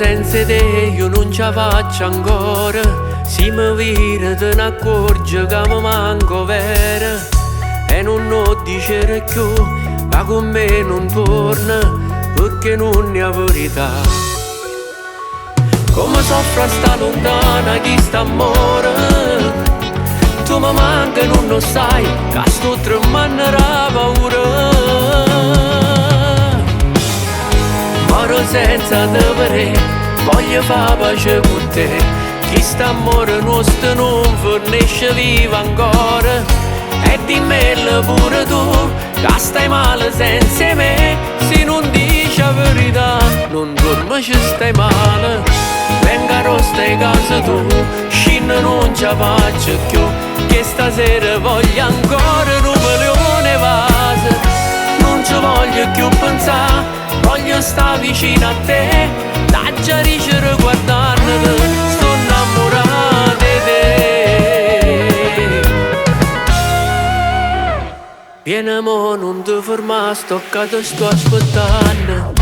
senza te io non ce la faccio ancora. Se mi vira te ne accorgi che mi manco vera. E non lo dicere più, ma con me non torna, perché non è verità. Come soffro a sta lontana chi sta amore. Tu mi manca non lo sai, che sto tremando la paura. Moro senza te vedere, voglio fare pace con te. Chi sta amore nostro non fornisce vivo ancora. E dimmelo pure tu, che stai male senza me. Se non dici la verità, non dormi ci stai male. Venga stai casa tu, scina non ce la faccio più. Che stasera voglio ancora un milione vase. Non ci voglio più pensare, voglio stare vicino a te. Da già ricere guardandoti, sto innamorata di te. Vieni mo, non ti fermare, sto che ti sto aspettando.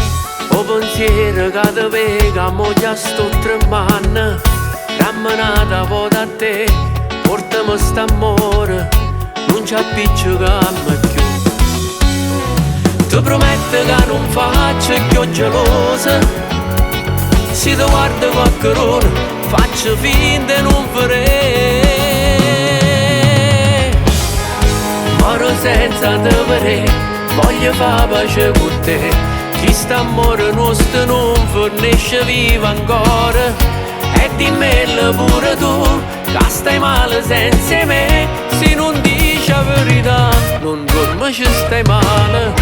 O pensiero che ti pega, mo già sto tremando. Camminata vuota a te, portami st'amore, non ci appiccicammo più. Ti prometto che non faccio più gelosa. Se ti guardo qualcuno, faccio finta di non vedere. Moro senza te vedere, voglio fare pace con te. Chi sta amore nostro non fornisce vivo ancora. E dimmelo pure tu, che stai male senza me. Se non dici la verità, non dormi ci stai male.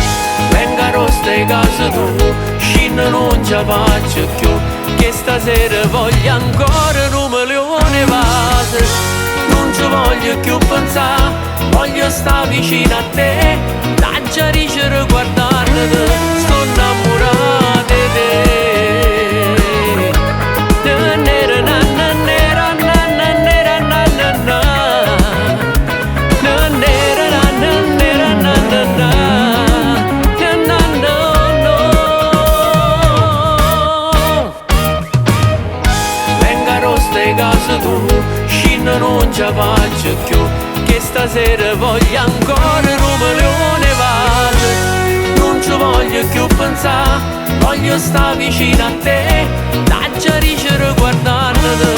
Venga stai casa tu, scina non ce la faccio più. Che stasera voglio ancora un milione vase. Non ci voglio più pensare, voglio stare vicino a te. Da già ricere guardandoti, sto innamorata di te. Casa tu, scina non ce la faccio più. Che stasera voglio ancora un milione vase. Non ci voglio più pensare, voglio stare vicino a te. Da già ricere guardandoti,